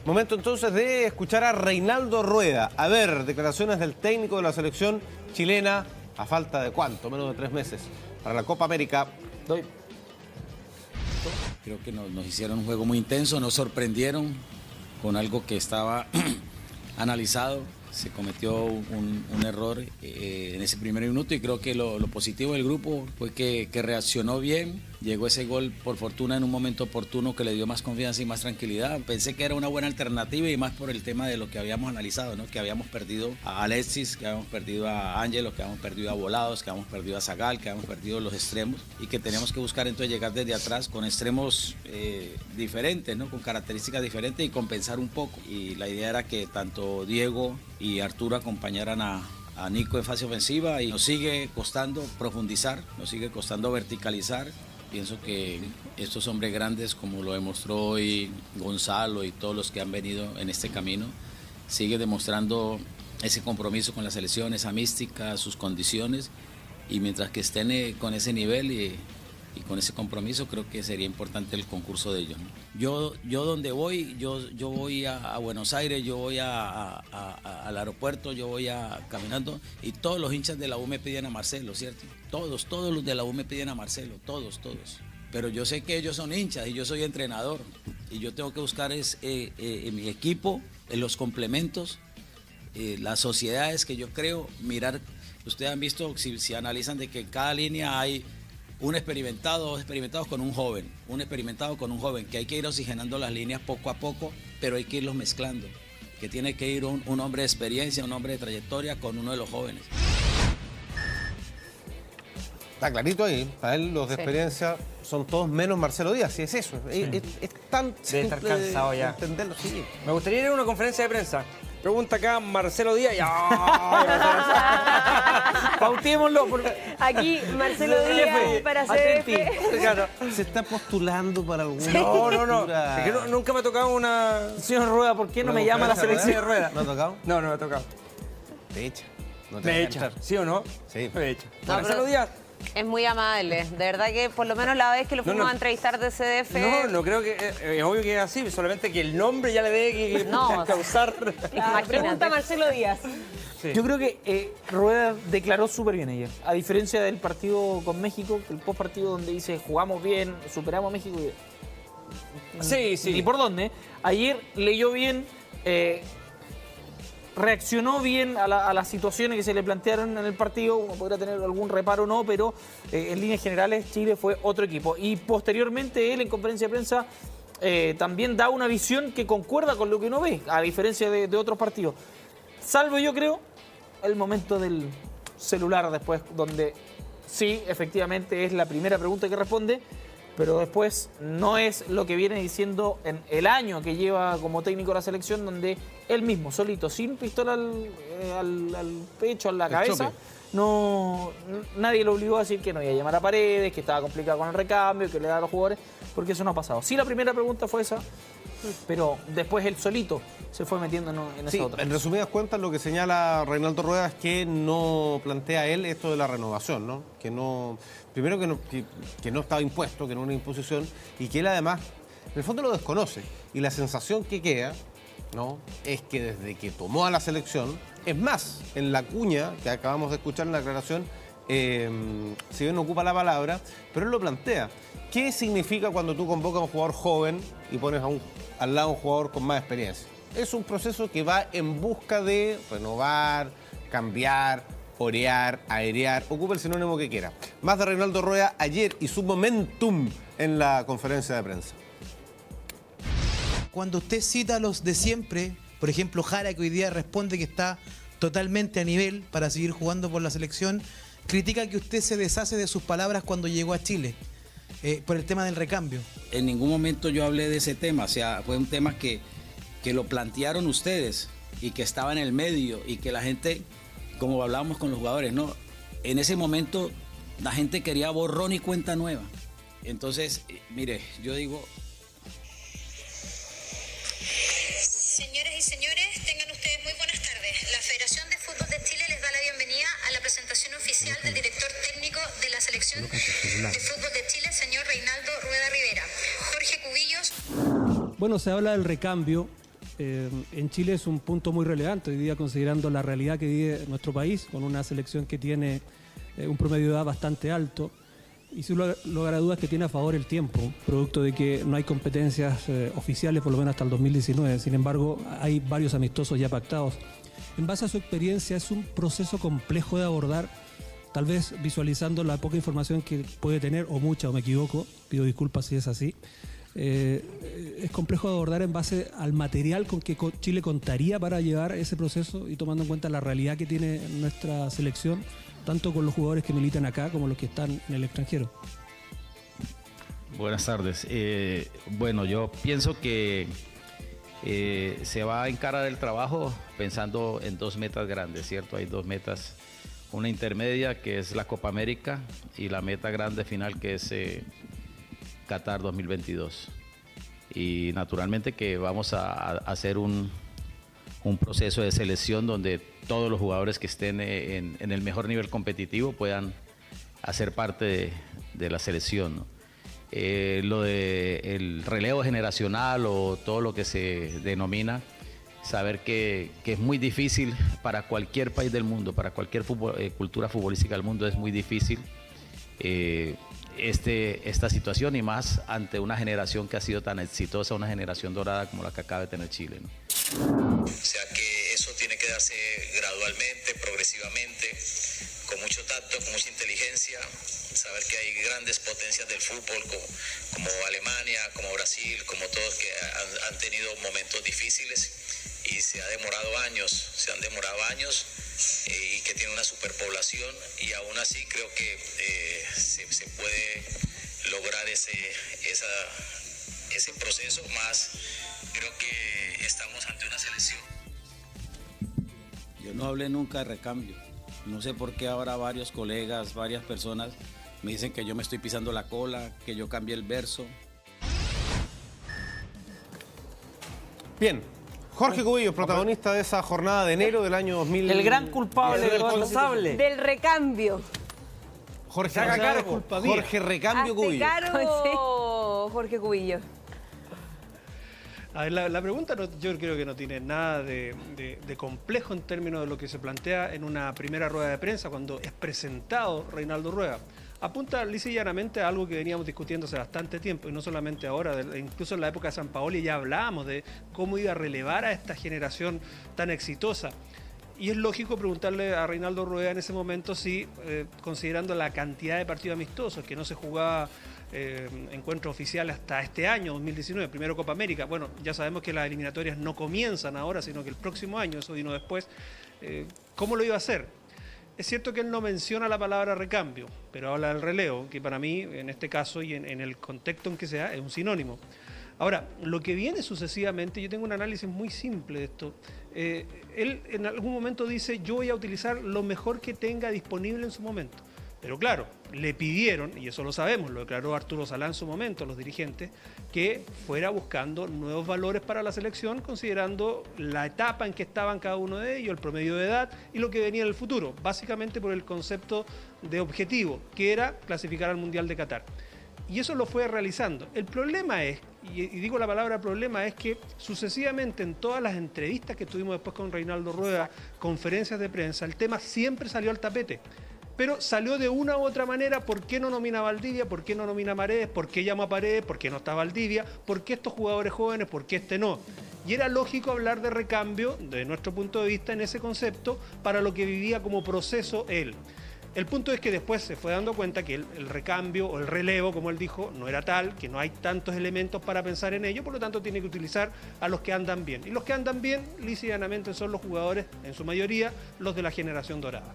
Momento entonces de escuchar a Reinaldo Rueda. A ver, declaraciones del técnico de la selección chilena a falta de ¿cuánto? Menos de 3 meses para la Copa América. Creo que nos hicieron un juego muy intenso, nos sorprendieron con algo que estaba analizado. Se cometió un error en ese primer minuto y creo que lo positivo del grupo fue que reaccionó bien. Llegó ese gol por fortuna en un momento oportuno que le dio más confianza y más tranquilidad. Pensé que era una buena alternativa y más por el tema de lo que habíamos analizado, ¿no? Que habíamos perdido a Alexis, que habíamos perdido a Ángelo, que habíamos perdido a Volados, que habíamos perdido a Zagal, que habíamos perdido los extremos y que teníamos que buscar entonces llegar desde atrás con extremos diferentes, ¿no? Con características diferentes y compensar un poco. Y la idea era que tanto Diego y Arturo acompañaran a Nico en fase ofensiva y nos sigue costando profundizar, nos sigue costando verticalizar. Pienso que estos hombres grandes, como lo demostró hoy Gonzalo y todos los que han venido en este camino, sigue demostrando ese compromiso con la selección, esa mística, sus condiciones, y mientras que estén con ese nivel y con ese compromiso, creo que sería importante el concurso de ellos, ¿no? Yo donde voy, yo voy a Buenos Aires, yo voy al aeropuerto, yo voy caminando y todos los hinchas de la U me piden a Marcelo, ¿cierto? Todos los de la U me piden a Marcelo, todos. Pero yo sé que ellos son hinchas y yo soy entrenador y yo tengo que buscar en mi equipo, en los complementos, las sociedades que yo creo, mirar. Ustedes han visto, si analizan de que en cada línea hay un experimentado, dos experimentados con un joven, un experimentado con un joven, que hay que ir oxigenando las líneas poco a poco, pero hay que irlos mezclando, que tiene que ir un hombre de experiencia, un hombre de trayectoria con uno de los jóvenes. Está clarito ahí, para él los de experiencia son todos menos Marcelo Díaz, si es eso. Es tan debe estar cansado ya. Entenderlo, sí. Me gustaría ir a una conferencia de prensa. Pregunta acá Marcelo Díaz. Pautémoslo. Aquí Marcelo Díaz para CDF. Claro. Se está postulando para algún... No. Es que nunca me ha tocado una... Señor Rueda, ¿por qué no me llama la selección de Rueda? ¿No ha tocado? No me ha tocado. Te echa. No Me echa, ¿sí o no? Sí. Me echa. No, Marcelo Díaz. Es muy amable, de verdad que por lo menos la vez que lo fuimos a entrevistar de CDF... No creo que... es obvio que es así, solamente que el nombre ya le debe causar... Pregunta Marcelo Díaz. Sí. Yo creo que Rueda declaró súper bien ayer, a diferencia del partido con México, el post partido donde dice jugamos bien, superamos a México. Sí. ¿Y por dónde? Ayer leyó bien, reaccionó bien a las situaciones que se le plantearon en el partido. Uno podría tener algún reparo o no, pero en líneas generales Chile fue otro equipo. Y posteriormente él en conferencia de prensa también da una visión que concuerda con lo que uno ve, a diferencia de otros partidos. Salvo, yo creo, el momento del celular después, donde sí, efectivamente es la primera pregunta que responde, pero después no es lo que viene diciendo en el año que lleva como técnico de la selección, donde él mismo, solito, sin pistola al pecho, a la cabeza, nadie lo obligó a decir que no iba a llamar a Paredes, que estaba complicado con el recambio, que le daba a los jugadores, porque eso no ha pasado. Sí, la primera pregunta fue esa, pero después él solito se fue metiendo en esa otra. En resumidas cuentas, lo que señala Reinaldo Rueda es que no plantea él esto de la renovación, ¿no? Que no... Primero que no estaba impuesto, que no era una imposición, y que él además, en el fondo lo desconoce. Y la sensación que queda, ¿no?, es que desde que tomó a la selección, es más, en la cuña que acabamos de escuchar en la aclaración, si bien no ocupa la palabra, pero él lo plantea. ¿Qué significa cuando tú convocas a un jugador joven y pones al lado a un jugador con más experiencia? Es un proceso que va en busca de renovar, cambiar, orear, aerear, ocupa el sinónimo que quiera. Más de Reinaldo Rueda ayer y su momentum en la conferencia de prensa. Cuando usted cita a los de siempre, por ejemplo Jara, que hoy día responde que está totalmente a nivel para seguir jugando por la selección, critica que usted se deshace de sus palabras cuando llegó a Chile, por el tema del recambio. En ningún momento yo hablé de ese tema, o sea, fue un tema que lo plantearon ustedes y que estaba en el medio y que la gente, como hablábamos con los jugadores, ¿no? En ese momento la gente quería borrón y cuenta nueva. Entonces, mire, yo digo... Señoras y señores, tengan ustedes muy buenas tardes. La Federación de Fútbol de Chile les da la bienvenida a la presentación oficial del director técnico de la Selección de Fútbol de Chile, señor Reinaldo Rueda Rivera. Jorge Cubillos. Bueno, se habla del recambio. en Chile es un punto muy relevante hoy día, considerando la realidad que vive nuestro país, con una selección que tiene un promedio de edad bastante alto. Y sin lugar a dudas que tiene a favor el tiempo, producto de que no hay competencias oficiales por lo menos hasta el 2019. Sin embargo, hay varios amistosos ya pactados. En base a su experiencia, es un proceso complejo de abordar, tal vez visualizando la poca información que puede tener, o mucha, o me equivoco, pido disculpas si es así. Es complejo de abordar en base al material con que Chile contaría para llevar ese proceso y tomando en cuenta la realidad que tiene nuestra selección, tanto con los jugadores que militan acá como los que están en el extranjero. Buenas tardes. Bueno, yo pienso que se va a encarar el trabajo pensando en dos metas grandes, ¿cierto? Hay dos metas, una intermedia que es la Copa América y la meta grande final que es Qatar 2022. Y naturalmente que vamos a hacer un proceso de selección donde todos los jugadores que estén en el mejor nivel competitivo puedan hacer parte de la selección, ¿no? Lo del relevo generacional o todo lo que se denomina, saber que es muy difícil para cualquier país del mundo, para cualquier cultura futbolística del mundo, es muy difícil esta situación, y más ante una generación que ha sido tan exitosa, una generación dorada como la que acaba de tener Chile, ¿no? O sea que eso tiene que darse gradualmente, progresivamente, con mucho tacto, con mucha inteligencia, saber que hay grandes potencias del fútbol como Alemania, como Brasil, como todos que han tenido momentos difíciles y se han demorado años y que tiene una superpoblación, y aún así creo que se puede lograr ese proceso, más creo que estamos ante una selección. Yo no hablé nunca de recambio. No sé por qué ahora varios colegas, varias personas me dicen que yo me estoy pisando la cola, que yo cambié el verso. Bien. Jorge Cubillos, protagonista de esa jornada de enero del año 2000. El gran culpable, el responsable. Del recambio. Jorge Recambio Cubillos. Jorge Cubillos. A ver, la pregunta yo creo que no tiene nada de complejo en términos de lo que se plantea en una primera rueda de prensa cuando es presentado Reinaldo Rueda. Apunta lisa y llanamente a algo que veníamos discutiendo hace bastante tiempo, y no solamente ahora, incluso en la época de Sampaoli ya hablábamos de cómo iba a relevar a esta generación tan exitosa. Y es lógico preguntarle a Reinaldo Rueda en ese momento si, considerando la cantidad de partidos amistosos, que no se jugaba encuentros oficiales hasta este año, 2019, primero Copa América. Bueno, ya sabemos que las eliminatorias no comienzan ahora, sino que el próximo año, eso vino después. ¿Cómo lo iba a hacer? Es cierto que él no menciona la palabra recambio, pero habla del relevo, que para mí, en este caso y en el contexto en que sea, es un sinónimo. Ahora, lo que viene sucesivamente, yo tengo un análisis muy simple de esto. Él en algún momento dice, yo voy a utilizar lo mejor que tenga disponible en su momento. Pero claro, le pidieron, y eso lo sabemos, lo declaró Arturo Salá en su momento, los dirigentes, que fuera buscando nuevos valores para la selección, considerando la etapa en que estaban cada uno de ellos, el promedio de edad y lo que venía en el futuro, básicamente por el concepto de objetivo, que era clasificar al Mundial de Qatar. Y eso lo fue realizando. El problema es, y digo la palabra problema, es que sucesivamente en todas las entrevistas que tuvimos después con Reinaldo Rueda, conferencias de prensa, el tema siempre salió al tapete. Pero salió de una u otra manera. ¿Por qué no nomina a Valdivia? ¿Por qué no nomina a Paredes? ¿Por qué llama a Paredes? ¿Por qué no está Valdivia? ¿Por qué estos jugadores jóvenes? ¿Por qué este no? Y era lógico hablar de recambio, de nuestro punto de vista, en ese concepto, para lo que vivía como proceso él. El punto es que después se fue dando cuenta que el recambio o el relevo, como él dijo, no era tal, que no hay tantos elementos para pensar en ello, por lo tanto tiene que utilizar a los que andan bien. Y los que andan bien, lisa y llanamente, son los jugadores, en su mayoría, los de la generación dorada.